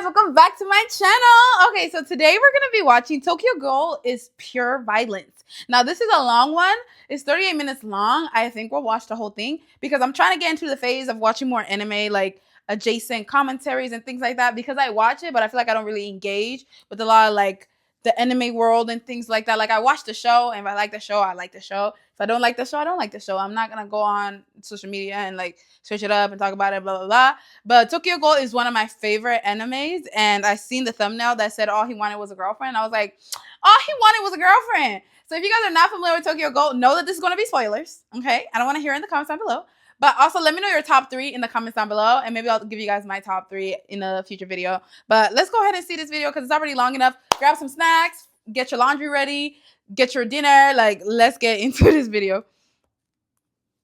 guys, welcome back to my channel. Okay, so today we're gonna be watching Tokyo Ghoul is Pure Violence. Now this is a long one. It's 38 minutes long. I think we'll watch the whole thing because I'm trying to get into the phase of watching more anime, like adjacent commentaries and things like that, because I watch it, but I feel like I don't really engage with a lot of like the anime world and things like that. Like I watch the show, and if I like the show, I like the show. If I don't like the show, I don't like the show. I'm not gonna go on social media and like search it up and talk about it, blah blah blah. But Tokyo Ghoul is one of my favorite animes, and I seen the thumbnail that said all he wanted was a girlfriend. I was like, all he wanted was a girlfriend. So if you guys are not familiar with Tokyo Ghoul, know that this is gonna be spoilers. Okay, I don't want to hear in the comments down below. But also let me know your top 3 in the comments down below, and maybe I'll give you guys my top 3 in a future video. But let's go ahead and see this video because it's already long enough. Grab some snacks, get your laundry ready, get your dinner. Like, let's get into this video.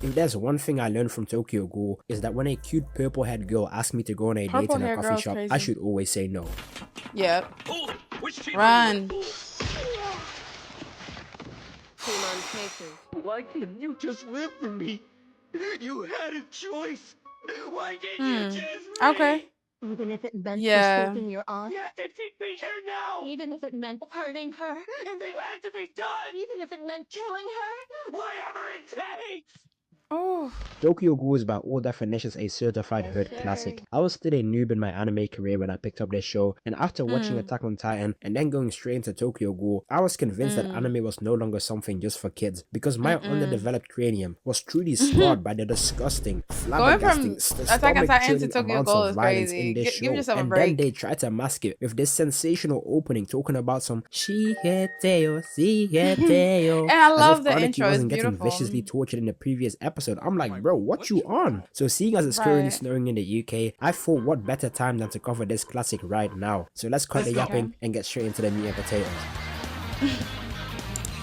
If there's one thing I learned from Tokyo Ghoul, is that when a cute purple-haired girl asks me to go on a date in a coffee shop, crazy. I should always say no. Yep. Run. Why couldn't you just live for me? You had a choice. Why didn't you choose me? Okay. Even if it meant forsaking your aunt? You have to keep me here now. Even if it meant hurting her? And they had to be done. Even if it meant killing her? Whatever it takes. Oh. Tokyo Ghoul is by all definitions a certified hood classic. I was still a noob in my anime career when I picked up this show, and after watching Attack on Titan and then going straight into Tokyo Ghoul, I was convinced that anime was no longer something just for kids, because my underdeveloped cranium was truly scarred by the disgusting, flabbergasting, Attack on Titan to Tokyo amounts Ghoul of is violence crazy. in this show. Give yourself a And break. then they try to mask it with this sensational opening talking about some Shigeteo, Shigeteo. And I love the Kaneki intro. It's wasn't getting beautiful. viciously tortured in the previous episode. I'm like, bro, what you on? So seeing as it's currently snowing in the UK, I thought what better time than to cover this classic right now. So let's cut the yapping and get straight into the meat and potatoes.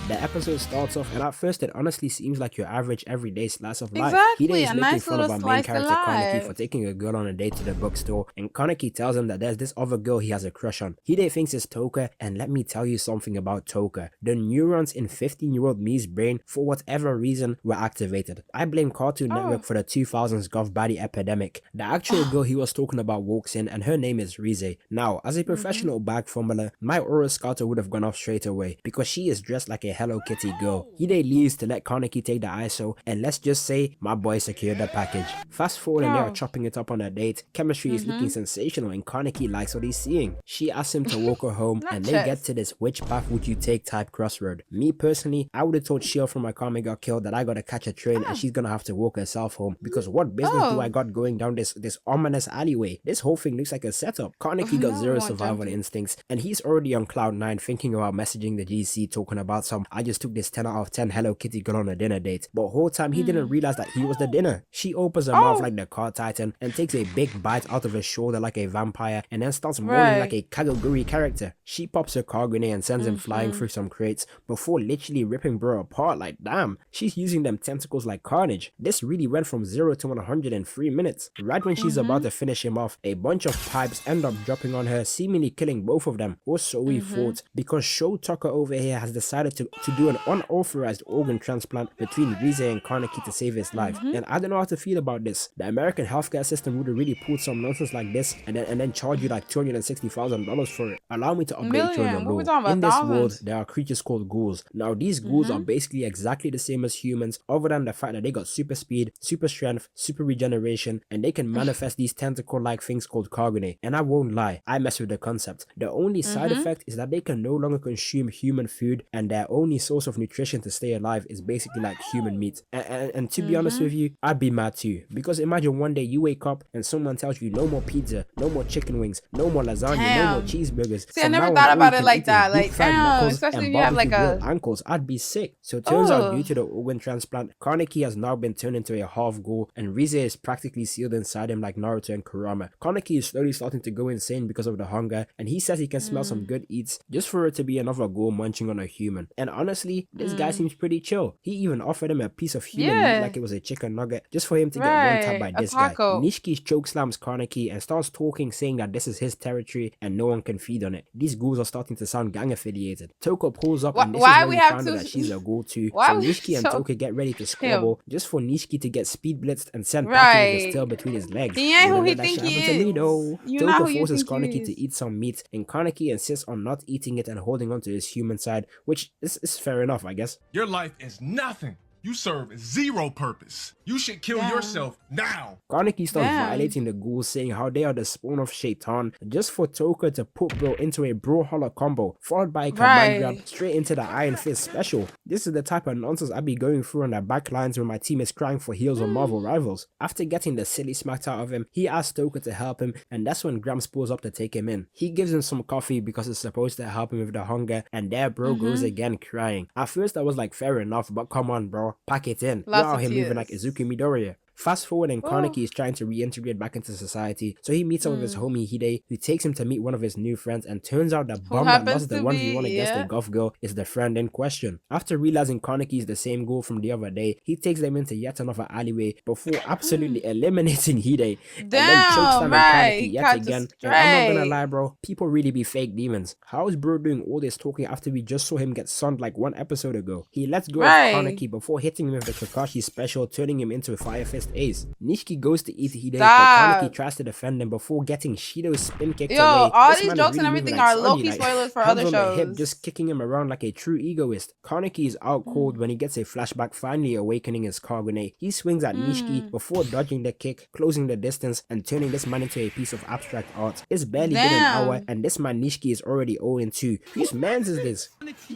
The episode starts off, and at first it honestly seems like your average everyday slice of life. Hide is making fun of our main character Kaneki for taking a girl on a date to the bookstore, and Kaneki tells him that there's this other girl he has a crush on. Hide thinks it's Toka, and let me tell you something about Toka. The neurons in 15-year-old me's brain, for whatever reason, were activated. I blame Cartoon Network for the 2000s goth baddie epidemic. The actual girl he was talking about walks in, and her name is Rize. Now, as a professional bag fumbler, my aura scouter would have gone off straight away, because she is dressed like a Hello Kitty girl. Hide leaves to let Kaneki take the ISO, and let's just say my boy secured the package. Fast forward and they are chopping it up on a date. Chemistry is looking sensational, and Kaneki likes what he's seeing. She asks him to walk her home, and they get to this which path would you take type crossroad. Me personally, I would have told Shio from my Kami got killed that I gotta catch a train and she's gonna have to walk herself home, because what business do I got going down this ominous alleyway? This whole thing looks like a setup. Kaneki got zero survival instincts, and he's already on cloud 9 thinking about messaging the GC talking about some I just took this 10 out of 10 Hello Kitty girl on a dinner date. But whole time he didn't realize that he was the dinner. She opens her mouth like the car titan and takes a big bite out of his shoulder like a vampire, and then starts moaning like a Kagaguri character. She pops her car grenade and sends him flying through some crates before literally ripping bro apart. Like damn, she's using them tentacles like carnage. This really went from 0 to 100 in 3 minutes. Right when she's about to finish him off, a bunch of pipes end up dropping on her, seemingly killing both of them. Or so we thought, because Show Tucker over here has decided to do an unauthorized organ transplant between Rize and Kaneki to save his life. And I don't know how to feel about this. The American healthcare system would have really pulled some nonsense like this and then charge you like $260,000 for it. Allow me to update you on the law. In this world, there are creatures called ghouls. Now these ghouls are basically exactly the same as humans, other than the fact that they got super speed, super strength, super regeneration, and they can manifest these tentacle-like things called Kagune. And I won't lie, I mess with the concept. The only side effect is that they can no longer consume human food, and their only source of nutrition to stay alive is basically like human meat. And to be honest with you, I'd be mad too, because imagine one day you wake up and someone tells you no more pizza, no more chicken wings, no more lasagna, no more cheeseburgers. See, I never thought about it like that. Like, damn, especially if you have like a ankles, I'd be sick. So it turns out due to the organ transplant, Kaneki has now been turned into a half ghoul, and Rize is practically sealed inside him like Naruto and Kurama. Kaneki is slowly starting to go insane because of the hunger, and he says he can smell some good eats just for it to be another ghoul munching on a human. And honestly, this guy seems pretty chill. He even offered him a piece of human meat like it was a chicken nugget just for him to get one tap by A this guy. taco. Nishiki chokeslams Kaneki and starts talking, saying that this is his territory and no one can feed on it. These ghouls are starting to sound gang affiliated. Toko pulls up and this is when we find out that she's a ghoul too. So Nishiki and Toka get ready to squabble just for Nishiki to get speed blitzed and sent packing with his tail between his legs. He ain't who he think he is. Toka forces Kaneki to eat some meat and Kaneki insists on not eating it and holding on to his human side, which is fair enough, I guess. Your life is nothing. You serve zero purpose. You should kill yourself now. Kaneki starts violating the ghouls, saying how they are the spawn of Shaitan, just for Toka to put Bro into a Brawlhalla combo, followed by a command grab straight into the Iron Fist special. This is the type of nonsense I be going through on the back lines when my team is crying for heals on Marvel Rivals. After getting the silly smacked out of him, he asks Toka to help him, and that's when Grams pulls up to take him in. He gives him some coffee because it's supposed to help him with the hunger, and there Bro goes again crying. At first I was like, fair enough, but come on bro, pack it in. You're out here moving like Izuku Midoriya. Fast forward and Kaneki is trying to reintegrate back into society, so he meets up with his homie Hide, who takes him to meet one of his new friends, and turns out the bum that lost the 1v1 against the goth girl is the friend in question. After realizing Kaneki is the same ghoul from the other day, he takes them into yet another alleyway before absolutely eliminating Hide, and then chokeslamming Kaneki yet again. And I'm not gonna lie bro, people really be fake demons. How is bro doing all this talking after we just saw him get sunned like 1 episode ago? He lets go of Kaneki before hitting him with the Kakashi special, turning him into a Fire Fist ace. Nishiki goes to eat Hide, but Kaneki tries to defend him before getting Shido's spin kicked away. All this these jokes and everything are low-key spoilers for other shows. Hip, just kicking him around like a true egoist. Kaneki is out cold when he gets a flashback, finally awakening his Kagune. He swings at Nishiki before dodging the kick, closing the distance, and turning this man into a piece of abstract art. It's barely been an hour, and this man Nishiki is already 0-2. Whose mans is this?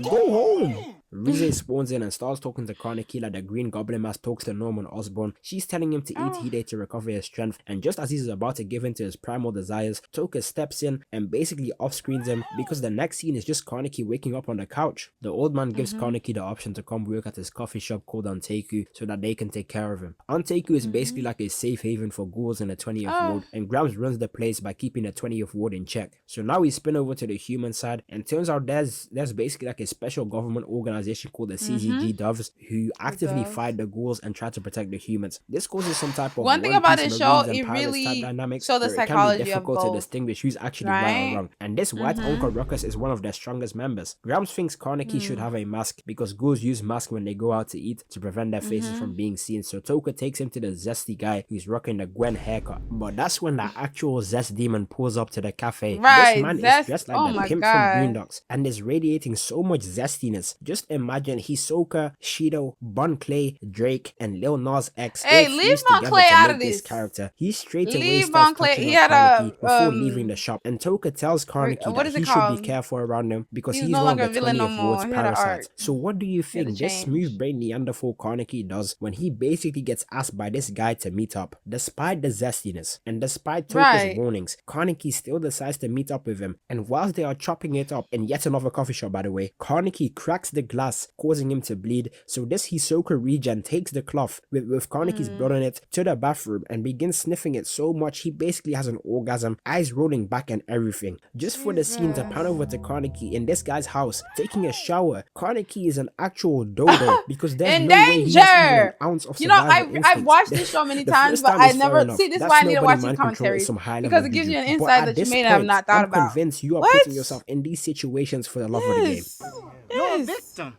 Go home! Rize spawns in and starts talking to Kaneki like the Green Goblin Mask talks to Norman Osborn. She's telling him to eat Hide to recover his strength, and just as he's about to give in to his primal desires, Toka steps in and basically off-screens him because the next scene is just Kaneki waking up on the couch. The old man gives Kaneki the option to come work at his coffee shop called Anteku so that they can take care of him. Anteku is basically like a safe haven for ghouls in the 20th ward, and Grams runs the place by keeping the 20th ward in check. So now we spin over to the human side, and turns out there's basically like a special government organization called the CZG Doves who actively fight the ghouls and try to protect the humans. This causes some type of one thing about this show, it really dynamics shows the psychology it can be difficult of both, to distinguish who's actually right or wrong. And this white Uncle Ruckus is one of their strongest members. Grams thinks Kaneki should have a mask because ghouls use masks when they go out to eat to prevent their faces from being seen. So Toka takes him to the zesty guy who's rocking the Gwen haircut. But that's when the actual zest demon pulls up to the cafe. This man is dressed like the pimp from Boondocks and is radiating so much zestiness. Just imagine Hisoka, Shido, Bun Clay, Drake, and Lil Nas X. Hey, leave Bun Clay out of this character. He straight away leave starts Bun Clay. touching He on had Kaneki a before leaving the shop, and Toka tells Kaneki that he should be careful around him because he's no one of longer the 20th no ward's more. parasites. So what do you think this smooth brain Neanderthal Kaneki does when he basically gets asked by this guy to meet up? Despite the zestiness and despite Toka's warnings, Kaneki still decides to meet up with him, and whilst they are chopping it up in yet another coffee shop by the way, Kaneki cracks the glass, causing him to bleed. So this Hisoka regen takes the cloth with Kaneki's blood on it to the bathroom and begins sniffing it so much he basically has an orgasm, eyes rolling back and everything. Just for the scene to pan over to Kaneki in this guy's house taking a shower. Kaneki is an actual dodo because there's no way he has even an ounce of survival I've watched this show many times, but I never see this is why I need to watch these commentaries because it gives you an insight that you may have not thought about. I'm convinced you are putting yourself in these situations for the love of the game. You're a victim.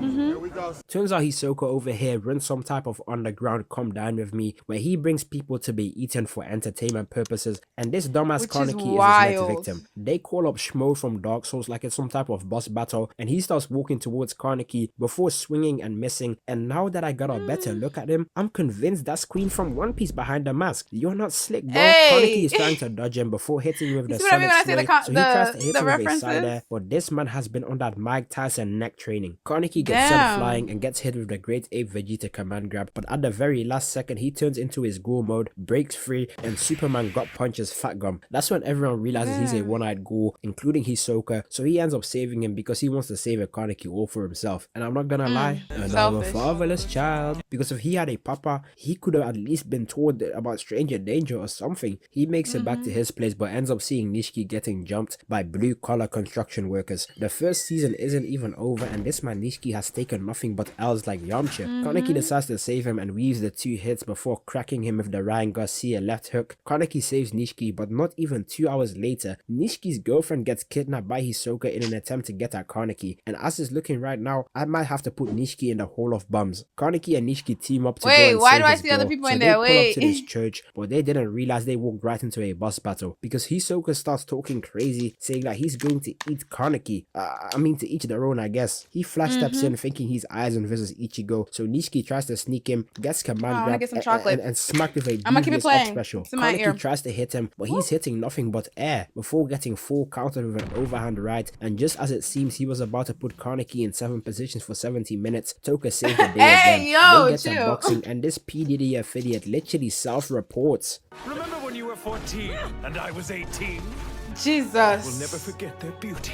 Here we go. Turns out Hisoka over here runs some type of underground come down with me where he brings people to be eaten for entertainment purposes, and this dumbass Kaneki is his next victim. They call up Shmo from Dark Souls like it's some type of boss battle, and he starts walking towards Kaneki before swinging and missing, and now that I got a better look at him, I'm convinced that's Queen from One Piece behind the mask. You're not slick, bro. Kaneki is trying to dodge him before hitting him with the Sonic Sway, so he tries to hit him with a side air, but this man has been on that Mike Tyson neck training. Kaneki gets sent flying and gets hit with the Great Ape Vegeta command grab, but at the very last second he turns into his ghoul mode, breaks free, and Superman gut punches Fat Gum. That's when everyone realizes he's a one-eyed ghoul, including Hisoka, so he ends up saving him because he wants to save a Kaneki all for himself. And I'm not gonna lie, another fatherless child, because if he had a papa, he could have at least been told about stranger danger or something. He makes it back to his place but ends up seeing Nishiki getting jumped by blue-collar construction workers. The first season isn't even over, and this man Nishiki has taken nothing but L's like Yamcha. Kaneki decides to save him and weaves the 2 hits before cracking him with the Ryan Garcia left hook. Kaneki saves Nishiki, but not even 2 hours later, Nishiki's girlfriend gets kidnapped by Hisoka in an attempt to get at Kaneki, and as it's looking right now, I might have to put Nishiki in the Hall of Bums. Kaneki and Nishiki team up to go and save his girl. Wait, why do I see other people in there? They pull up to this church, but they didn't realize they walked right into a boss battle, because Hisoka starts talking crazy, saying that he's going to eat Kaneki. To each their own, I guess. He flash steps in thinking he's Aizen versus Ichigo, so Nishiki tries to sneak him, gets command grab, and smacked with a devious up special. Kaneki tries to hit him, but he's hitting nothing but air, before getting full countered with an overhand right, and just as it seems he was about to put Kaneki in 7 positions for 70 minutes, Toka saved the day again. They get to boxing, and this PDD affiliate literally self-reports. Remember when you were 14 and I was 18? Jesus. We'll never forget their beauty.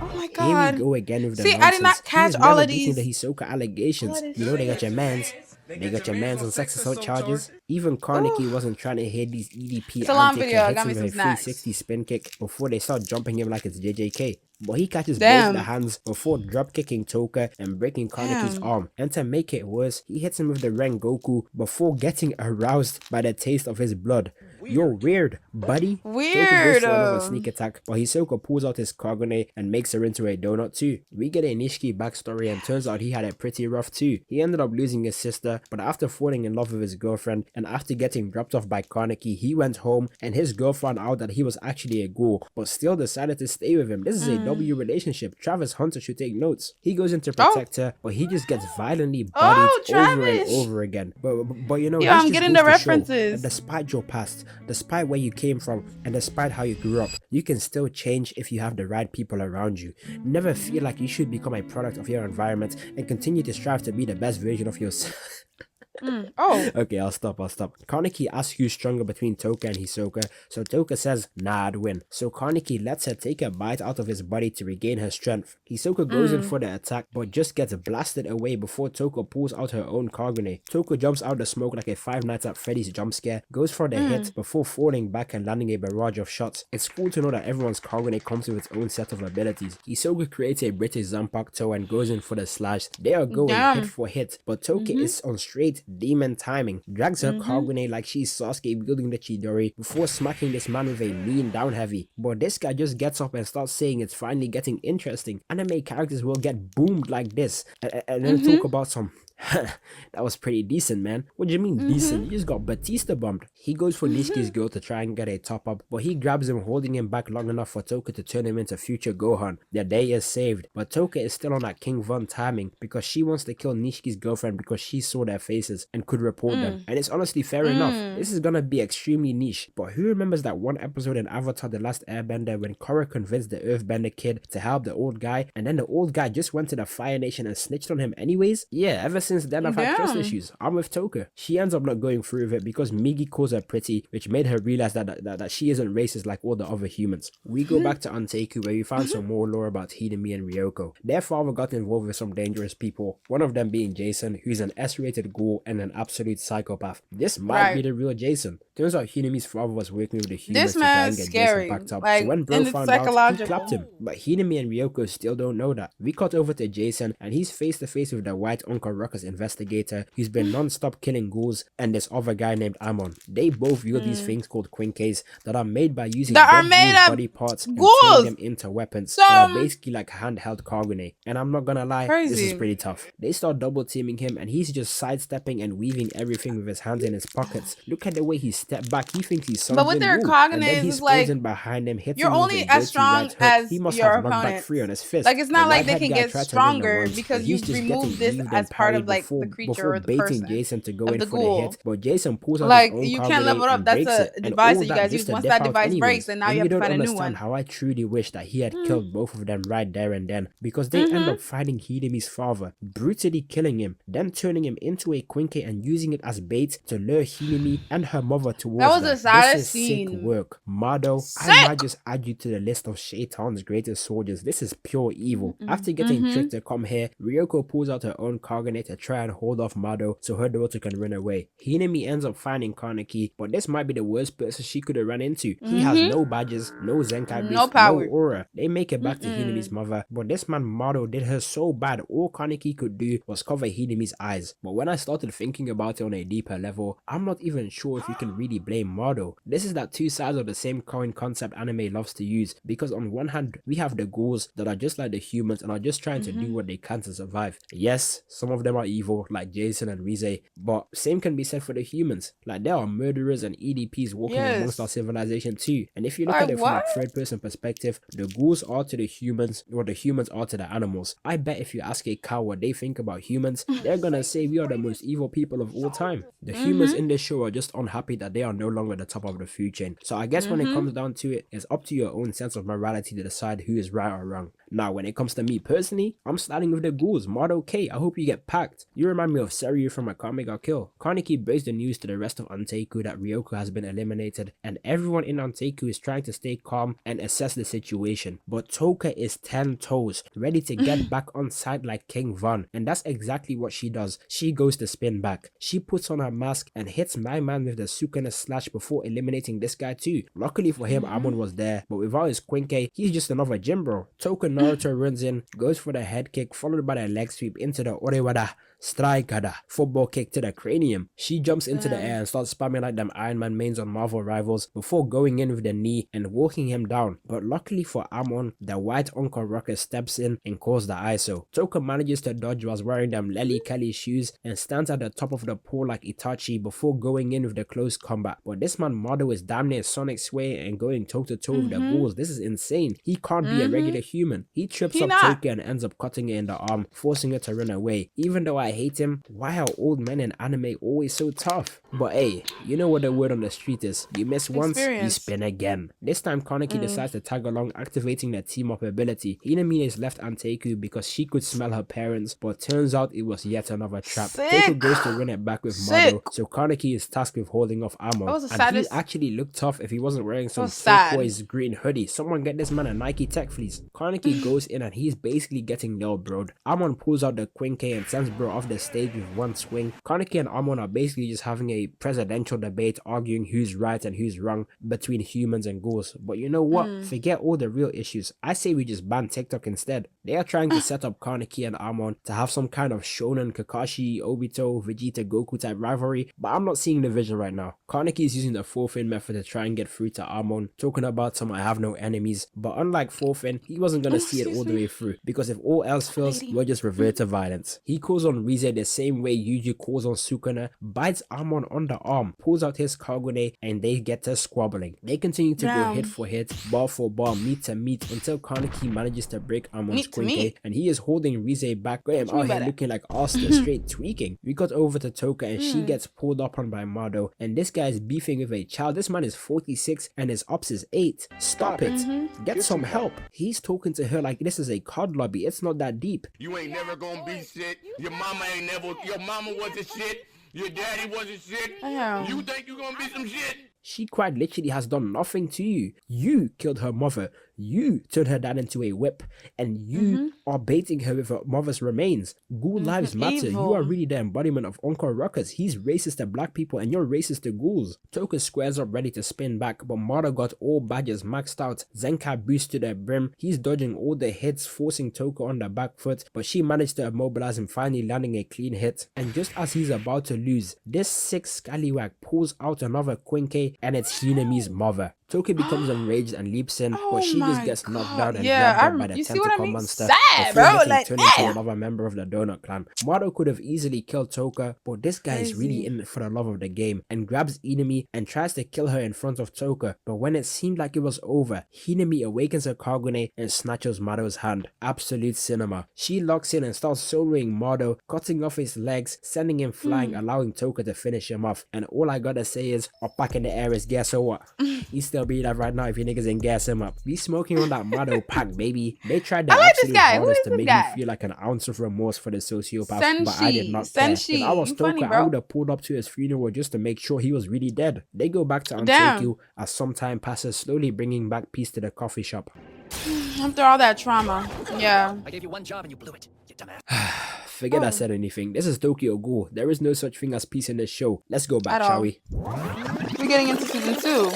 Oh my god. Here we go again with the See, nonsense. I did not catch all of these. The Hisoka allegations. You know they got your mans. They got your mans on sex assault charges. Even Kaneki wasn't trying to hit these EDP it's a long antics video. and Got me hits some him with a snacks. 360 spin kick before they start jumping him like it's JJK. But he catches both the hands before drop kicking Toka and breaking Kaneki's arm. And to make it worse, he hits him with the Rengoku before getting aroused by the taste of his blood. You're weird, buddy. Weird. Toka goes for another sneak attack, but Hisoka pulls out his Kagune and makes her into a donut too. We get a Nishiki backstory, and turns out he had it pretty rough too. He ended up losing his sister, but after falling in love with his girlfriend and after getting dropped off by Kaneki, he went home and his girl found out that he was actually a ghoul, but still decided to stay with him. This is a W relationship. Travis Hunter should take notes. He goes in to protect her, but he just gets violently bodied over and over again. But you know, I'm getting the references. Despite your past, despite where you came from, and despite how you grew up, you can still change if you have the right people around you. Never feel like you should become a product of your environment, and continue to strive to be the best version of yourself. Okay, I'll stop. Kaneki asks who's stronger between Toka and Hisoka, so Toka says, nah, I'd win. So Kaneki lets her take a bite out of his body to regain her strength. Hisoka goes in for the attack, but just gets blasted away before Toka pulls out her own Kagune. Toka jumps out the smoke like a Five Nights at Freddy's jump scare, goes for the hit before falling back and landing a barrage of shots. It's cool to know that everyone's Kagune comes with its own set of abilities. Hisoka creates a British Zanpakuto and goes in for the slash. They are going hit for hit, but Toka is on straight demon timing, drags her Kagune like she's Sasuke wielding the Chidori before smacking this man with a lean down heavy. But this guy just gets up and starts saying it's finally getting interesting. Anime characters will get boomed like this, and then talk about some that was pretty decent, man. What do you mean decent? You just got Batista bumped. He goes for Nishiki's girl to try and get a top up, but he grabs him, holding him back long enough for Toka to turn him into future Gohan. Their day is saved, but Toka is still on that King Von timing because she wants to kill Nishiki's girlfriend because she saw their faces and could report them. And it's honestly fair enough. This is gonna be extremely niche, but who remembers that one episode in Avatar The Last Airbender when Korra convinced the Earthbender kid to help the old guy, and then the old guy just went to the Fire Nation and snitched on him anyways? Yeah, ever since then I've had trust issues. I'm with Toka. She ends up not going through with it because Migi calls her pretty, which made her realize that she isn't racist like all the other humans. We go back to Anteiku where we found some more lore about Hidemi and Ryoko. Their father got involved with some dangerous people, one of them being Jason, who's an S-rated ghoul and an absolute psychopath. This might be the real Jason. Turns out Hidemi's father was working with the humans to try and get Jason backed up. So when bro found out, he clapped him. But Hidemi and Ryoko still don't know that. We cut over to Jason and he's face to face with the white Uncle Ruckus investigator who's been non-stop killing ghouls and this other guy named Amon. They both wield these things called quinkes that are made by using body parts and turning them into weapons that are basically like handheld Kagune. And I'm not gonna lie, this is pretty tough. They start double teaming him and he's just sidestepping and weaving everything with his hands in his pockets. Look at the way he stepped back. He thinks he's something. But with their Kagunes, it's like in behind him, you're only as strong as he must your have knocked back opponent. 3 on his fist. Like it's not like they can get once, stronger but because he's you've just removed getting this weaved as and part of parried like the before creature or the baiting person. Jason to go of in the for the ghoul. hit, but Jason pulls out Like his own you can't level Kagune up. and That's breaks a it, and device all that you guys just use. to Once dip that out device anyways. breaks, then now And you have to don't find a new understand one. how I truly wish that he had killed both of them right there and then, because they end up finding Hidemi's father, brutally killing him, then turning him into a Quinke and using it as bait to lure Hidemi and her mother towards That was them. the saddest This is sick scene. work. Mado, I might just add you to the list of Shaitan's greatest soldiers. This is pure evil. After getting tricked to come here, Ryoko pulls out her own Kagune to to try and hold off Mado so her daughter can run away. Hinami ends up finding Kaneki, but this might be the worst person she could have run into. He has no badges, no Zenkai boost, no aura. They make it back to Hinami's mother, but this man Mado did her so bad all Kaneki could do was cover Hinami's eyes. But when I started thinking about it on a deeper level, I'm not even sure if you can really blame Mado. This is that two sides of the same coin concept anime loves to use, because on one hand we have the ghouls that are just like the humans and are just trying to do what they can to survive. Yes, some of them are evil like Jason and Rize, but same can be said for the humans. Like there are murderers and EDPs walking amongst our civilization too, and if you look at it from a third person perspective, the ghouls are to the humans what the humans are to the animals. I bet if you ask a cow what they think about humans, they're gonna say we are the most evil people of all time. The humans in this show are just unhappy that they are no longer the top of the food chain. So I guess when it comes down to it, it's up to your own sense of morality to decide who is right or wrong. Now when it comes to me personally, I'm starting with the ghouls. Mado K, I hope you get packed. You remind me of Seryu from Akame ga Kill. Kaneki breaks the news to the rest of Anteiku that Ryoko has been eliminated, and everyone in Anteiku is trying to stay calm and assess the situation. But Toka is 10 toes, ready to get back on side like King Von, and that's exactly what she does. She goes to spin back. She puts on her mask and hits my man with the Sukuna slash before eliminating this guy too. Luckily for him, Amon was there, but without his Quinke, he's just another gym bro. Toka Naruto runs in, goes for the head kick, followed by the leg sweep into the Orewada Strikada football kick to the cranium. She jumps into the air and starts spamming like them Iron Man mains on Marvel Rivals before going in with the knee and walking him down. But luckily for Amon, the white Uncle Rocket steps in and calls the ISO. Toka manages to dodge whilst wearing them Lely Kelly shoes and stands at the top of the pole like Itachi before going in with the close combat. But this man Mado is damn near Sonic Sway and going toe to toe with the ghouls. This is insane. He can't be a regular human. He trips up Toka and ends up cutting it in the arm, forcing her to run away. Even though I hate him, why are old men in anime always so tough? But hey, you know what the word on the street is. You miss once, you spin again. This time Kaneki decides to tag along, activating the team up ability. Hinamine is left Anteiku because she could smell her parents, but turns out it was yet another trap. Toku goes to win it back with Mado, so Kaneki is tasked with holding off Amon. And he actually looked tough if he wasn't wearing some turquoise green hoodie. Someone get this man a Nike Tech fleece. Kaneki goes in and he's basically getting nailed, bro. Amon pulls out the Quinke and sends bro off the stage with one swing. Kaneki and Amon are basically just having a presidential debate, arguing who's right and who's wrong between humans and ghouls. But you know what? Forget all the real issues. I say we just ban TikTok instead. They are trying to set up Kaneki and Amon to have some kind of Shonen, Kakashi, Obito, Vegeta, Goku type rivalry, but I'm not seeing the vision right now. Kaneki is using the Forfin method to try and get through to Amon, talking about some I have no enemies, but unlike Forfin, he wasn't gonna see it all the way through, because if all else fails, we'll just revert to violence. He calls on Rize the same way Yuji calls on Sukuna, bites Amon on the arm, pulls out his Kagune, and they get to squabbling. They continue to go hit for hit, bar for bar, meat to meat, until Kaneki manages to break Amon's Quinke, and he is holding Rize back, got him out here looking like Austin, straight tweaking. We got over to Toka and she gets pulled up on by Mado, and this guy is beefing with a child. This man is 46 and his ops is 8. Stop it. Get some help. He's talking to her like this is a COD lobby. It's not that deep. You ain't never gonna be shit. Your mama ain't never. Your mama wasn't shit. Your daddy wasn't shit. You think you gonna be some shit? She quite literally has done nothing to you. You killed her mother. You turned her dad into a whip, and you are baiting her with her mother's remains. Ghoul lives matter. You are really the embodiment of Uncle Ruckus. He's racist to black people and you're racist to ghouls. Toka squares up ready to spin back, but Mara got all badges maxed out. Zenkai boost to the brim. He's dodging all the hits, forcing Toka on the back foot, but she managed to immobilize him, finally landing a clean hit. And just as he's about to lose, this sick scallywag pulls out another Quinke, and it's Hinami's mother. Toki becomes enraged and leaps in, but she just gets knocked down and grabbed up by the tentacle monster before getting turned into another member of the Donut Clan. Mado could have easily killed Toka, but this guy is really in it for the love of the game and grabs Hinami and tries to kill her in front of Toka, but when it seemed like it was over, Hinami awakens her Kagune and snatches Mado's hand. Absolute cinema. She locks in and starts soloing Mado, cutting off his legs, sending him flying, allowing Toka to finish him off. And all I gotta say is, up back in the air is guess what? He's still be that right now if you niggas ain't gas him up. Be smoking on that Mado pack, baby. They tried their absolute hardest to make me feel like an ounce of remorse for the sociopath, but I did not care. If I was Toka, I would have pulled up to his funeral just to make sure he was really dead. They go back to Anteiku as some time passes, slowly bringing back peace to the coffee shop. After all that trauma, yeah. I gave you one job and you blew it, you dumbass. Forget I said anything. This is Tokyo Ghoul. There is no such thing as peace in this show. Let's go back, shall we? We're getting into season 2.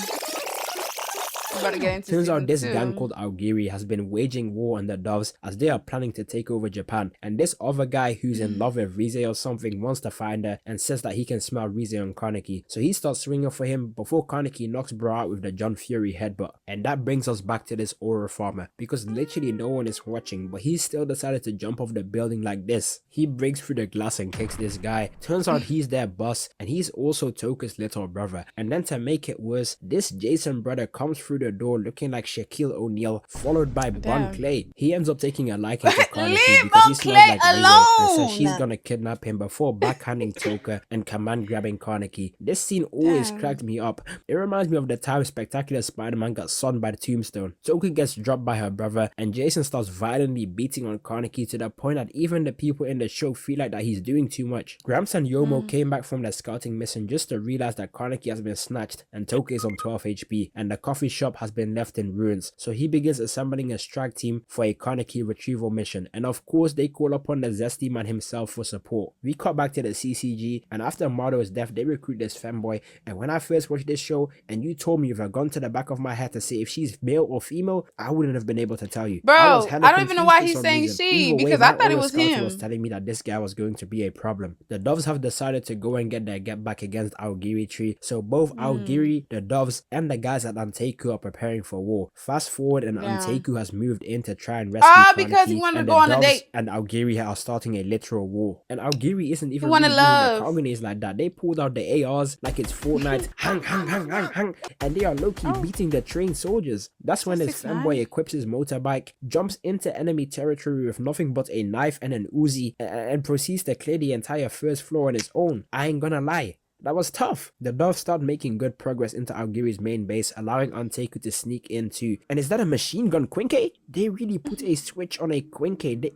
Turns out this gang called Aogiri has been waging war on the Doves as they are planning to take over Japan, and this other guy who's in love with Rize or something wants to find her and says that he can smell Rize on Kaneki, so he starts swinging for him before Kaneki knocks bro out with the John Fury headbutt. And that brings us back to this Aura farmer, because literally no one is watching, but he still decided to jump off the building like this. He breaks through the glass and kicks this guy. Turns out he's their boss, and he's also Toka's little brother. And then to make it worse, this Jason brother comes through the door looking like Shaquille O'Neal, followed by Bon Clay. He ends up taking a liking to Kaneki because he smells like Rize and says she's gonna kidnap him before backhanding Toka and command grabbing Kaneki. This scene always cracked me up. It reminds me of the time Spectacular Spider-Man got sunned by the tombstone. Toka gets dropped by her brother, and Jason starts violently beating on Kaneki to the point that even the people in the show feel like that he's doing too much. Gramps and Yomo came back from their scouting mission just to realize that Kaneki has been snatched and Toka is on 12 HP, and the coffee shop has been left in ruins, so he begins assembling a strike team for a Kaneki retrieval mission, and of course they call upon the Zesty man himself for support. We cut back to the CCG, and after Mardo's death they recruit this femboy, and when I first watched this show and you told me with a gun to the back of my head to say if she's male or female, I wouldn't have been able to tell you. Bro, I don't even know why he's saying she, because I thought it was him. Was telling me that this guy was going to be a problem. The Doves have decided to go and get their get back against Aogiri tree, so both Aogiri, the Doves, and the guys at Anteku are preparing for war. Fast forward, and Anteku has moved in to try and rescue Kaneki, because he wanted to go on a date. And Aogiri are starting a literal war. And Aogiri isn't even really using the Kagnes like that. They pulled out the ARs like it's Fortnite, hang, and they are low-key beating the trained soldiers. That's when this fanboy equips his motorbike, jumps into enemy territory with nothing but a knife and an Uzi, and proceeds to clear the entire first floor on his own. I ain't gonna lie. That was tough. The Doves start making good progress into Aogiri's main base, allowing Anteku to sneak in too. And is that a machine gun Quinke? They really put a switch on a Quinke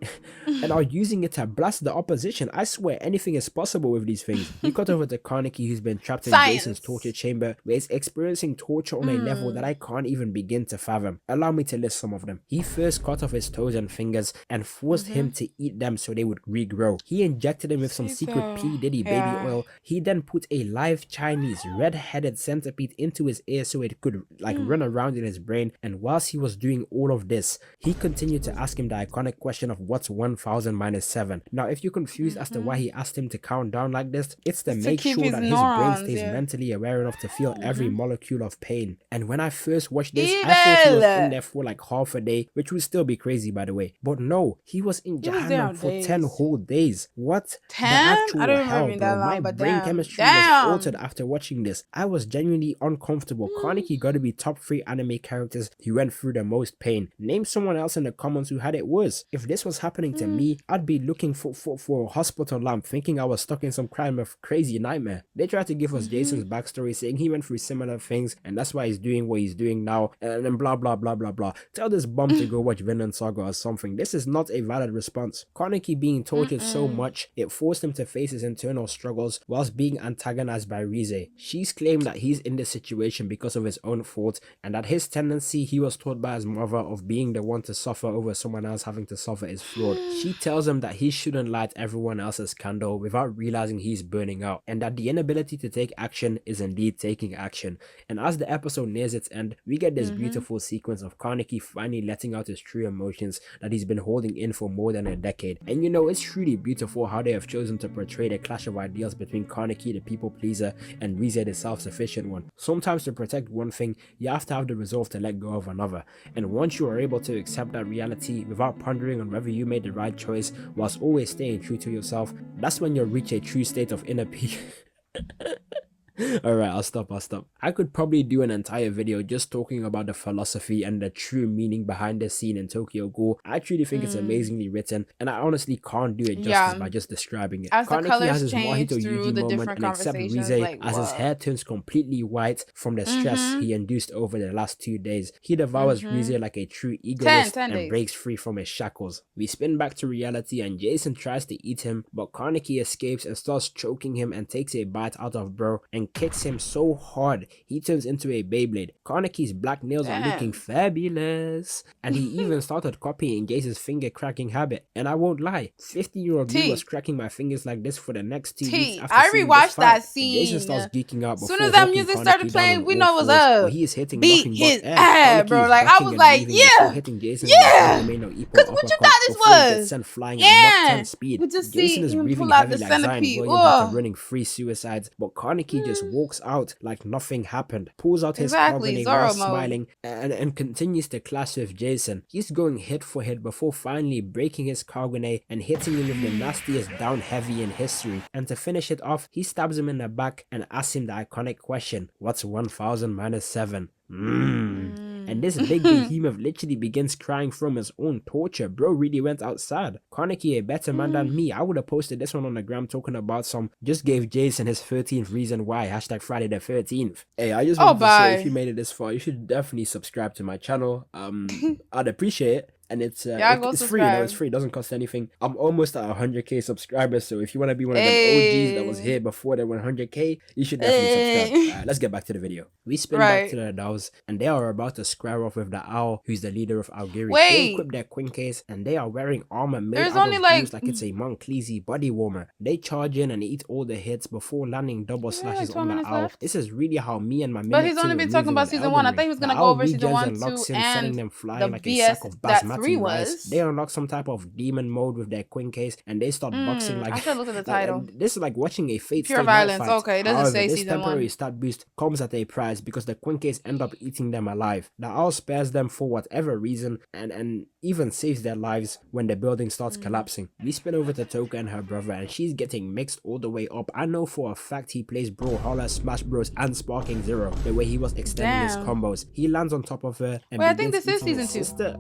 and are using it to blast the opposition. I swear anything is possible with these things. We cut over to Kaneki, who's been trapped in Jason's torture chamber, where he's experiencing torture on a level that I can't even begin to fathom. Allow me to list some of them. He first cut off his toes and fingers and forced him to eat them so they would regrow. He injected him with some secret P. Diddy baby oil. He then put a live Chinese red-headed centipede into his ear so it could run around in his brain, and whilst he was doing all of this, he continued to ask him the iconic question of what's 1000 minus 7. Now if you're confused as to why he asked him to count down like this, it's to make sure that his brain stays mentally aware enough to feel every molecule of pain. And when I first watched this, I thought he was in there for like half a day, which would still be crazy by the way, but no, he was in Jahannam for 10 whole days. What 10? I don't remember that long, my but brain chemistry was altered after watching this. I was genuinely uncomfortable. Kaneki gotta be top 3 anime characters who went through the most pain. Name someone else in the comments who had it worse. If this was happening to me, I'd be looking for a hospital lamp thinking I was stuck in some kind of crazy nightmare. They tried to give us Jason's backstory saying he went through similar things and that's why he's doing what he's doing now, and then blah blah blah blah blah. Tell this bum to go watch Vinland Saga or something. This is not a valid response. Kaneki being tortured so much, it forced him to face his internal struggles whilst being antagonized by Rize. She's claimed that he's in this situation because of his own fault, and that his tendency he was taught by his mother of being the one to suffer over someone else having to suffer is flawed. She tells him that he shouldn't light everyone else's candle without realizing he's burning out, and that the inability to take action is indeed taking action. And as the episode nears its end, we get this beautiful sequence of Kaneki finally letting out his true emotions that he's been holding in for more than a decade. And you know, it's truly beautiful how they have chosen to portray the clash of ideals between Kaneki the people pleaser and Rize the self-sufficient one. Sometimes to protect one thing, you have to have the resolve to let go of another. And once you are able to accept that reality without pondering on whether you made the right choice whilst always staying true to yourself, that's when you'll reach a true state of inner peace. Alright, I'll stop. I could probably do an entire video just talking about the philosophy and the true meaning behind this scene in Tokyo Ghoul. I truly think it's amazingly written, and I honestly can't do it justice by just describing it. As the Kaneki colors has his change Mahito through Yuji the moment different and accept Rize conversations, as his hair turns completely white from the stress he induced over the last 2 days. He devours Rize like a true egoist and breaks free from his shackles. We spin back to reality and Jason tries to eat him, but Kaneki escapes and starts choking him and takes a bite out of bro and then kicks him so hard he turns into a Beyblade. Kaneki's black nails are looking fabulous, and he even started copying Jason's finger cracking habit. And I won't lie, 15-year-old me was cracking my fingers like this for the next 2 weeks after I seeing rewatched this fight. that scene. Jason starts geeking out As before soon as that hooking music Kaneki started down playing, on we all know what's fours, up. where he is hitting Beat nothing his but air. ass, Kaneki bro. is Like, I ducking was and like, weaving before yeah. hitting Jason Yeah. with the Hippo Because what you uppercut thought this before he gets was? sent flying at Mach 10 Yeah. speed. We just Jason see is him breathing pull out heavy the like Zion centipede. Williams after running 3 suicides, but Kaneki just walks out like nothing happened, pulls out his carbonate while smiling, and continues to clash with Jason. He's going hit for hit before finally breaking his carbonate and hitting him with the nastiest down heavy in history. And to finish it off, he stabs him in the back and asks him the iconic question, what's 1000 minus 7? And this big behemoth literally begins crying from his own torture. Bro really went outside. Kaneki, a better man than me. I would have posted this one on the gram talking about some just gave Jason his 13th reason why. Hashtag Friday the 13th. Hey, I just wanted to say, if you made it this far, you should definitely subscribe to my channel. I'd appreciate it. And it's free, you know, it's free, it doesn't cost anything. I'm almost at 100k subscribers, so if you want to be one of them OGs that was here before the 100k, you should definitely subscribe. Alright, let's get back to the video. We spin back to the dolls, and they are about to square off with the owl, who's the leader of Algiri. They equip their Quinkes, and they are wearing armor made out of glue like it's a Monclesi body warmer. They charge in and eat all the hits before landing double slashes on the owl. This is really how me and my But he's only been talking about season 1. I think he was gonna go over season 1, 2, sending them flying like a sack of basmati rice. They unlock some type of demon mode with their Quinkes, and they start boxing like. I should look at the title. This is like watching a Fate Pure Stay violence. Night fight. Okay, it doesn't However, say this season 1. temporary stat boost comes at a price because the Quinkes end up eating them alive. The owl spares them for whatever reason, and even saves their lives when the building starts collapsing. We spin over to Toka and her brother, and she's getting mixed all the way up. I know for a fact he plays Brawlhalla, Smash Bros, and Sparking Zero. The way he was extending his combos, he lands on top of her. And I think this is season 2.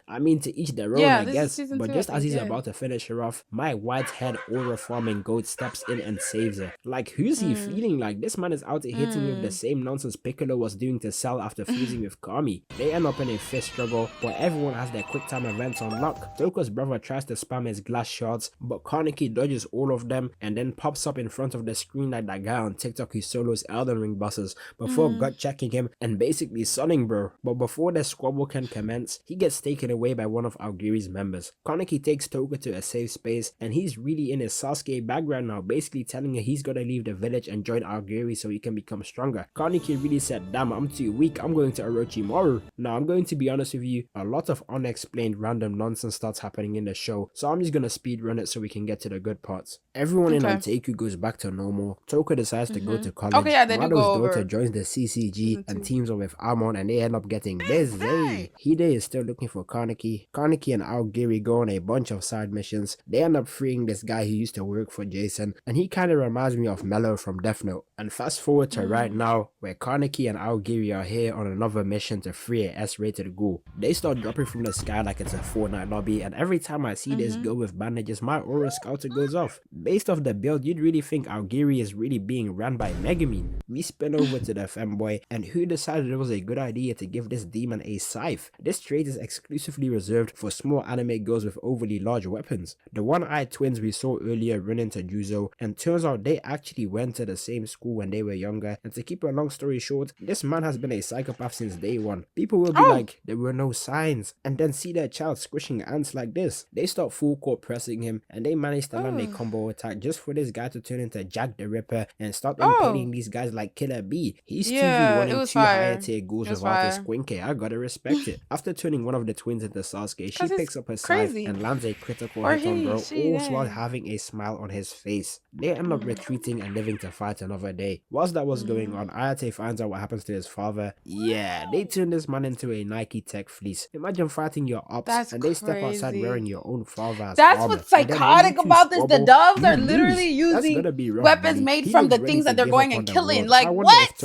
I mean, to each their own, I guess. But just as he's about to finish her off, my white-haired aura farming goat steps in and saves her. Like, who's he feeling like? This man is out to hit him with the same nonsense Piccolo was doing to Cell after fusing with Kami. They end up in a fist struggle, but everyone has their quick time events on lock. Toka's brother tries to spam his glass shards, but Kaneki dodges all of them and then pops up in front of the screen like that guy on TikTok who solos Elden Ring bosses before gut checking him and basically sunning bro. But before the squabble can commence, he gets taken away by one of Algiri's members. Kaneki takes Toka to a safe space, and he's really in his Sasuke background now, basically telling her he's gotta leave the village and join Algiri so he can become stronger. Kaneki really said, damn, I'm too weak, I'm going to Orochimaru. Now, I'm going to be honest with you, a lot of unexplained random nonsense starts happening in the show, so I'm just gonna speedrun it so we can get to the good parts. Everyone in Anteiku goes back to normal. Toka decides to go to college. Mado's daughter joins the CCG and teams up with Amon, and they end up getting busy. Hide is still looking for Kaneki. Kaneki and Algiri go on a bunch of side missions. They end up freeing this guy who used to work for Jason, and he kind of reminds me of Mello from Death Note. And fast forward to right now, where Kaneki and Algiri are here on another mission to free a S-rated ghoul. They start dropping from the sky like it's a Fortnite lobby, and every time I see this girl with bandages, my aura scouter goes off. Based off the build, you'd really think Algiri is really being ran by Megumin. We spin over to the femboy, and who decided it was a good idea to give this demon a scythe? This trait is exclusively reserved for small anime girls with overly large weapons. The one-eyed twins we saw earlier run into Juzo, and turns out they actually went to the same school when they were younger. And to keep a long story short, this man has been a psychopath since day one. People will be like, there were no signs, and then see their child squishing ants like this. They start full court pressing him, and they manage to land a combo attack just for this guy to turn into Jack the Ripper and start impaling these guys like Killer B. He's 2v1ing two higher tier ghouls without his Quinke. I gotta respect it. After turning one of the twins into Sasuke, she picks up her scythe and lands a critical hit on bro, all while having a smile on his face. They end up retreating and living to fight another day. Whilst that was going on, Ayate finds out what happens to his father. Yeah, they turn this man into a Nike Tech fleece. Imagine fighting your ops and they step outside wearing your own father's That's armor. what's psychotic about this. The doves are literally using weapons made from the things that they're going and killing. Like, what?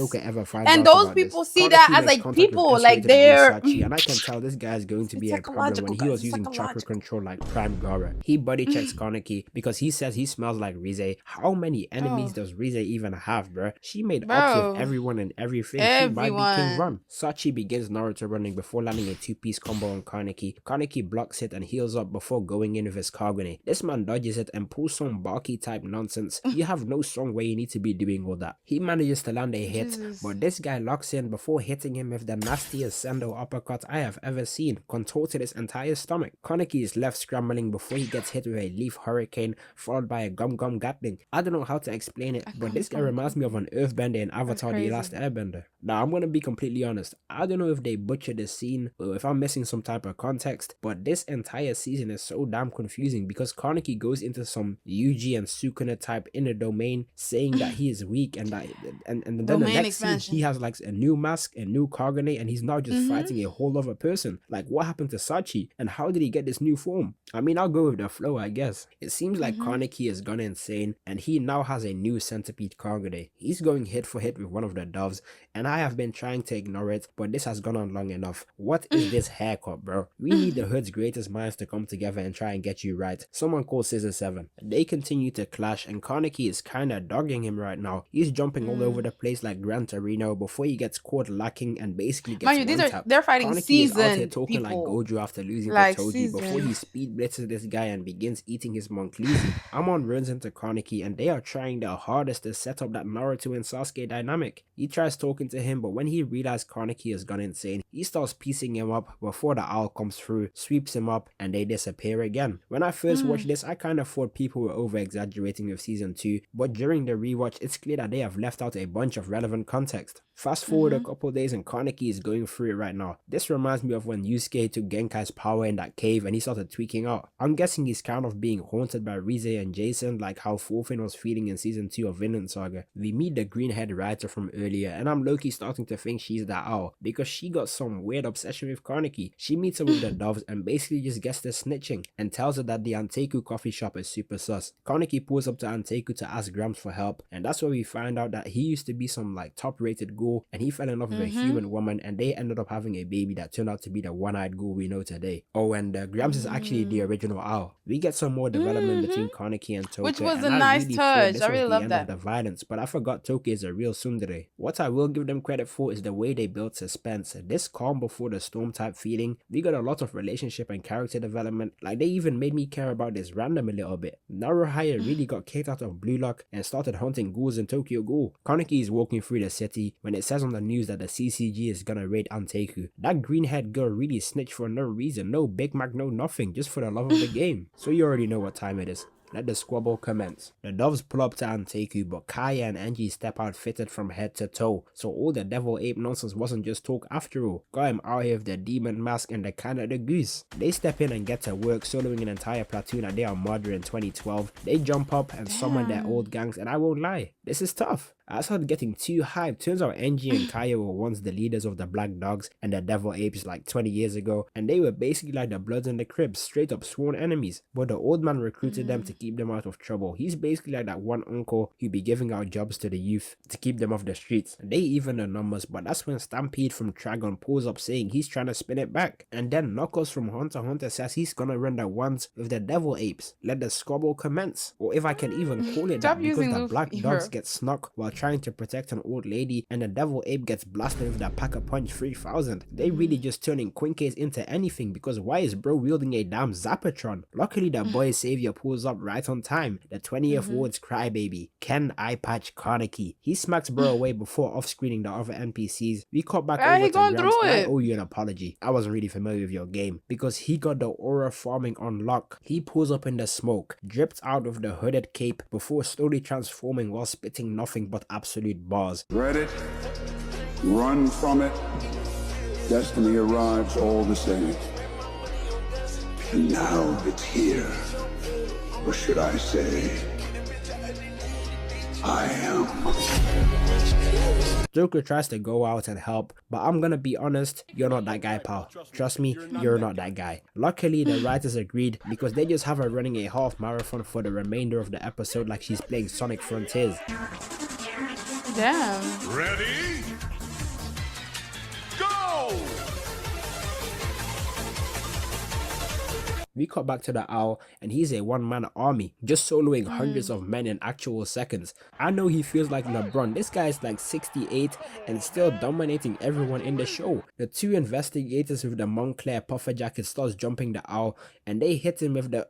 And those people see that as like people, like they're... And I can tell this guy is going to be a problem when he was using chakra control like Prime Gara. He body checks Kaneki because he says he smells like Rize. How many enemies does Rize even have? laugh, bruh. She made ups with everyone and everything. She might be King Run. Sachi begins Naruto running before landing a two-piece combo on Kaneki. Kaneki blocks it and heals up before going in with his Kagune. This man dodges it and pulls some Baki type nonsense. You have no song where you need to be doing all that. He manages to land a hit, but this guy locks in before hitting him with the nastiest sendo uppercut I have ever seen, contorted his entire stomach. Kaneki is left scrambling before he gets hit with a leaf hurricane followed by a gum gum gatling. I don't know how to explain it, but this guy reminds me of an earthbender in Avatar The Last Airbender. Now I'm gonna be completely honest, I don't know if they butchered the scene or if I'm missing some type of context, but this entire season is so damn confusing because Kaneki goes into some Yuji and Sukuna type inner domain saying that he is weak and that and then the next scene he has like a new mask, a new Kagune, and he's now just fighting a whole other person. Like, what happened to Sachi and how did he get this new form? I mean, I'll go with the flow, I guess. It seems like Kaneki has gone insane and he now has a new centipede Kagune. He's going hit for hit with one of the doves and I have been trying to ignore it, but this has gone on long enough. What is this haircut, bro? We need the hood's greatest minds to come together and try and get you right. Someone call Scissor 7. They continue to clash and Kaneki is kinda dogging him right now. He's jumping all over the place like Gran Torino before he gets caught lacking and basically gets they're fighting Kaneki seasoned is out here talking people. like Gojo after losing Like to Toji before he speed blitzes this guy and begins eating his Monclisi. Amon runs into Kaneki and they are trying their hardest to set up that Naruto and Sasuke dynamic. He tries talking to him, but when he realizes Kaneki has gone insane, he starts piecing him up before the owl comes through, sweeps him up, and they disappear again. When I first watched this, I kind of thought people were over-exaggerating with season 2, but during the rewatch, it's clear that they have left out a bunch of relevant context. Fast forward a couple days and Kaneki is going through it right now. This reminds me of when Yusuke took Genkai's power in that cave and he started tweaking out. I'm guessing he's kind of being haunted by Rize and Jason, like how Thorfinn was feeling in season 2 of Vinland Saga. We meet the green-haired writer from earlier and I'm low-key starting to think she's that owl because she got some weird obsession with Kaneki. She meets her with the doves and basically just gets the snitching and tells her that the Anteku coffee shop is super sus. Kaneki pulls up to Anteku to ask Grams for help and that's where we find out that he used to be some like top-rated ghoul and he fell in love with a human woman and they ended up having a baby that turned out to be the one-eyed ghoul we know today. Oh, and Grams is actually the original owl. We get some more development between Kaneki and Toke, which was and a I nice really touch. this I was really the love end that. of the violence, but I forgot Toke is a real tsundere. What I will give them credit for is the way they built suspense. This calm before the storm type feeling. We got a lot of relationship and character development. Like they even made me care about this random a little bit. Naruhaya really got kicked out of Blue Lock and started hunting ghouls in Tokyo Ghoul. Kaneki is walking through the city when it says on the news that the CCG is gonna raid Anteku. That green-haired girl really snitched for no reason. No Big Mac, no nothing. Just for the love of the game. So you already know what time it is. Let the squabble commence. The doves pull up to Anteku, but Kaya and Angie step out fitted from head to toe. So all the devil ape nonsense wasn't just talk after all. Got him out here with the demon mask and the can of the goose. They step in and get to work, soloing an entire platoon that they are murdering in 2012. They jump up and summon their old gangs, and I won't lie, this is tough. I started getting too hyped. Turns out Angie and Kaya were once the leaders of the Black Dogs and the Devil Apes like 20 years ago, and they were basically like the Bloods and the Crips, straight up sworn enemies. But the old man recruited them to keep them out of trouble. He's basically like that one uncle who'd be giving out jobs to the youth to keep them off the streets. They even the numbers, but that's when Stampede from Dragon pulls up saying he's trying to spin it back. And then Knuckles from Hunter x Hunter says he's gonna run the ones with the Devil Apes. Let the squabble commence. Or if I can even call it that, because the Black Dogs get snuck while trying to protect an old lady and the Devil Ape gets blasted with that Pack-a-Punch 3000. They really just turning Quinkes into anything because why is bro wielding a damn Zapatron? Luckily the boy savior pulls up right on time. The 20th Ward's crybaby, Ken Eye Patch Kaneki. He smacks bro away before off-screening the other NPCs. We cut back over to Grams and I owe you an apology. I wasn't really familiar with your game because he got the aura farming on lock. He pulls up in the smoke, dripped out of the hooded cape before slowly transforming while spitting nothing but absolute bars. Dread it, run from it, destiny arrives all the same. And now it's here. Or should I say, I am. Joker tries to go out and help, but I'm gonna be honest, you're not that guy, pal. Trust me, you're not that guy. Luckily, the writers agreed because they just have her running a half marathon for the remainder of the episode like she's playing Sonic Frontiers. Damn. Ready? Go! We cut back to the owl, and he's a one-man army, just soloing hundreds of men in actual seconds. I know he feels like LeBron. This guy is like 68 and still dominating everyone in the show. The two investigators with the Montclair puffer jacket starts jumping the owl, and they hit him with the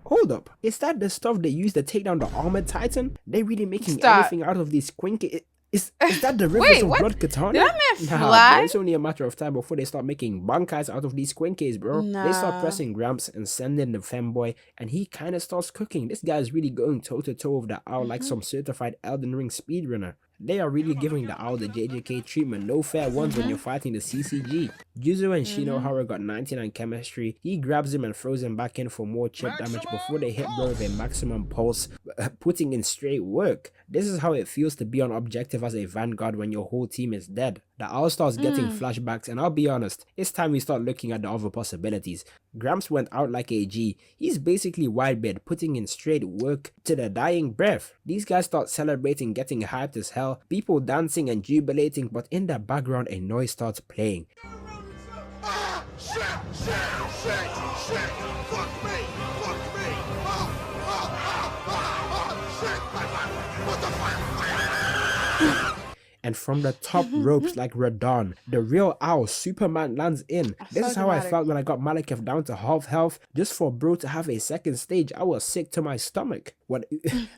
hold up. Is that the stuff they use to take down the armored titan? They really making anything out of these squinky? Is that the Rivers of Blood katana? Did that man Nah, fly? bro, it's only a matter of time before they start making bankais out of these squinkies, bro. They start pressing Gramps and sending the femboy, and he kind of starts cooking. This guy's really going toe-to-toe with the owl like some certified Elden Ring speedrunner. They are really giving the owl the JJK treatment. No fair ones when you're fighting the CCG. Juzo and Shinohara got 99 chemistry. He grabs him and throws him back in for more chip damage before they hit bro with a maximum pulse, putting in straight work. This is how it feels to be on objective as a vanguard when your whole team is dead. The owl starts getting flashbacks, and I'll be honest, it's time we start looking at the other possibilities. Gramps went out like a G. He's basically Whitebeard, putting in straight work to the dying breath. These guys start celebrating, getting hyped as hell, people dancing and jubilating, but in the background a noise starts playing. Ah, shit, fuck me, shit, what the fuck? And from the top ropes like Radon, the real owl Superman lands in. This is how I felt when I got Malekith down to half health just for bro to have a second stage. I was sick to my stomach. What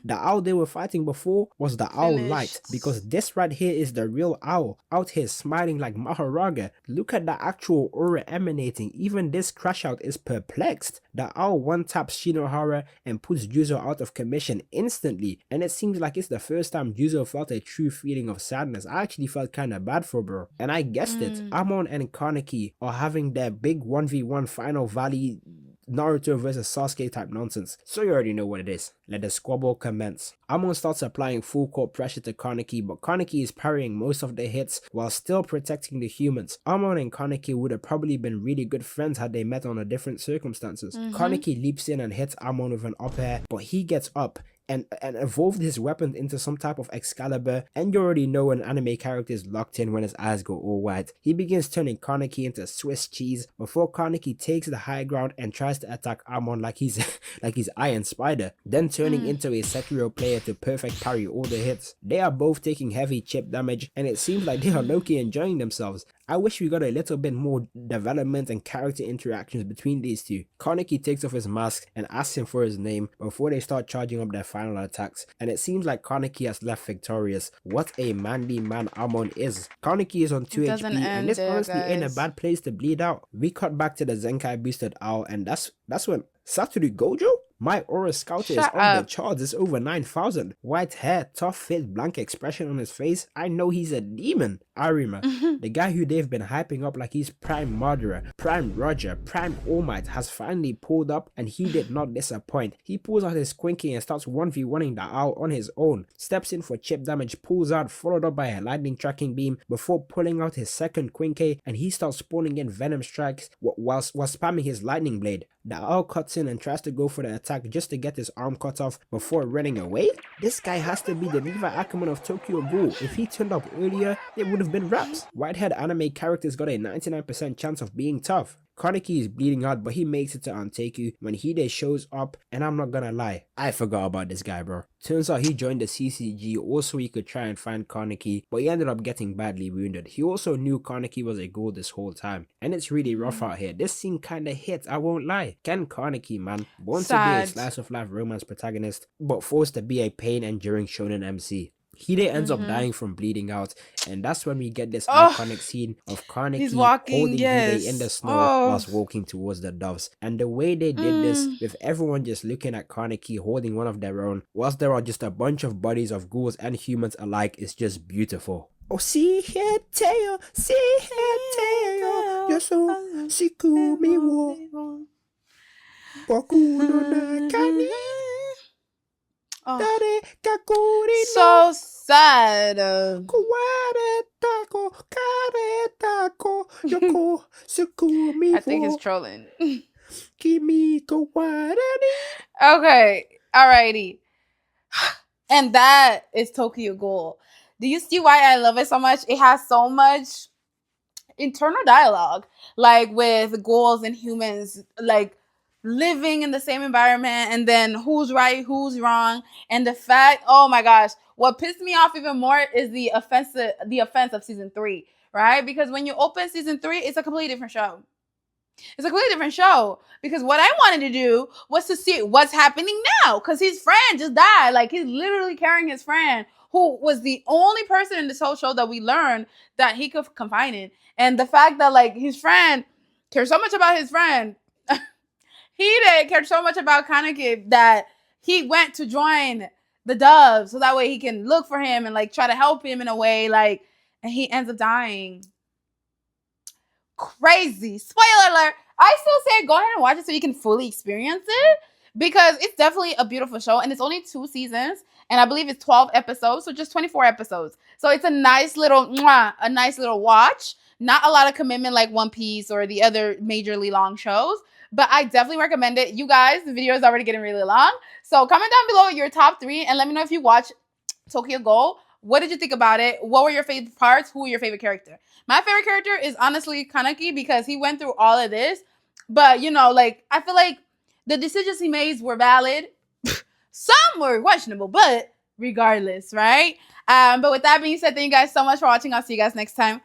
the owl they were fighting before was the owl light, because this right here is the real owl out here smiling like Maharaga. Look at the actual aura emanating. Even this crash out is perplexed. The owl one taps Shinohara and puts Juzo out of commission instantly, and it seems like it's the first time Juzo felt a true feeling of sadness. I actually felt kind of bad for bro, and I guessed it. Amon and Kaneki are having their big 1v1 final valley Naruto versus Sasuke type nonsense, so you already know what it is. Let the squabble commence. Amon starts applying full court pressure to Kaneki, but Kaneki is parrying most of the hits while still protecting the humans. Amon and Kaneki would have probably been really good friends had they met under different circumstances. Kaneki leaps in and hits Amon with an up air, but he gets up and evolved his weapon into some type of Excalibur, and you already know an anime character is locked in when his eyes go all white. He begins turning Kaneki into Swiss cheese before Kaneki takes the high ground and tries to attack Amon like he's Iron Spider, then turning into a Sekiro player to perfect parry all the hits. They are both taking heavy chip damage, and it seems like they are low-key enjoying themselves. I wish we got a little bit more development and character interactions between these two. Kaneki takes off his mask and asks him for his name before they start charging up their final attacks, and it seems like Kaneki has left victorious. What a manly man Amon is. Kaneki is on 2 HP, and this honestly ain't a bad place to bleed out. We cut back to the Zenkai boosted owl, and that's when Satoru Gojo? My aura scouter is on the charts. It's over 9,000. White hair, tough fit, blank expression on his face. I know he's a demon. Arima, the guy who they've been hyping up like he's Prime Murderer, Prime Roger, Prime All Might, has finally pulled up, and he did not disappoint. He pulls out his Quinky and starts 1v1ing the owl on his own. Steps in for chip damage, pulls out, followed up by a lightning tracking beam before pulling out his second Quinky, and he starts spawning in venom strikes while spamming his lightning blade. The owl cuts in and tries to go for the attack just to get his arm cut off before running away. This guy has to be the Levi Ackerman of Tokyo Ghoul. If he turned up earlier, it would have been raps. Whitehead anime characters got a 99% chance of being tough. Kaneki is bleeding out, but he makes it to Anteku when Hide shows up, and I'm not gonna lie, I forgot about this guy, bro. Turns out he joined the CCG also he could try and find Kaneki, but he ended up getting badly wounded. He also knew Kaneki was a ghoul this whole time, and it's really rough out here. This scene kinda hit, I won't lie. Ken Kaneki, man, born to be a slice of life romance protagonist, but forced to be a pain-enduring shonen MC. Hide ends up dying from bleeding out, and that's when we get this iconic scene of Kaneki holding Hide in the snow whilst walking towards the doves. And the way they did this, with everyone just looking at Kaneki holding one of their own, whilst there are just a bunch of bodies of ghouls and humans alike, is just beautiful. Oh, see here, tail, you're so sikumi wo. Boku no nakani. So sad. I think he's trolling. Okay, alrighty. And that is Tokyo Ghoul. Do you see why I love it so much? It has so much internal dialogue, like with ghouls and humans, like living in the same environment, and then who's right, who's wrong, and the fact, oh my gosh, what pissed me off even more is the offense of season 3, right? Because when you open season 3, it's a completely different show. It's a completely different show, because what I wanted to do was to see what's happening now, because his friend just died. Like, he's literally carrying his friend, who was the only person in this whole show that we learned that he could confide in. And the fact that, like, his friend cares so much about his friend, he did care so much about Kaneki that he went to join the Doves so that way he can look for him and, like, try to help him in a way, like, and he ends up dying. Crazy. Spoiler alert. I still say go ahead and watch it so you can fully experience it, because it's definitely a beautiful show, and it's only 2 seasons, and I believe it's 12 episodes, so just 24 episodes. So it's a nice little watch. Not a lot of commitment like One Piece or the other majorly long shows, but I definitely recommend it. You guys, the video is already getting really long, so comment down below your top 3 and let me know if you watch Tokyo Ghoul. What did you think about it? What were your favorite parts? Who were your favorite character? My favorite character is honestly Kaneki, because he went through all of this. But, you know, like, I feel like the decisions he made were valid. Some were questionable, but regardless, right? But with that being said, thank you guys so much for watching. I'll see you guys next time.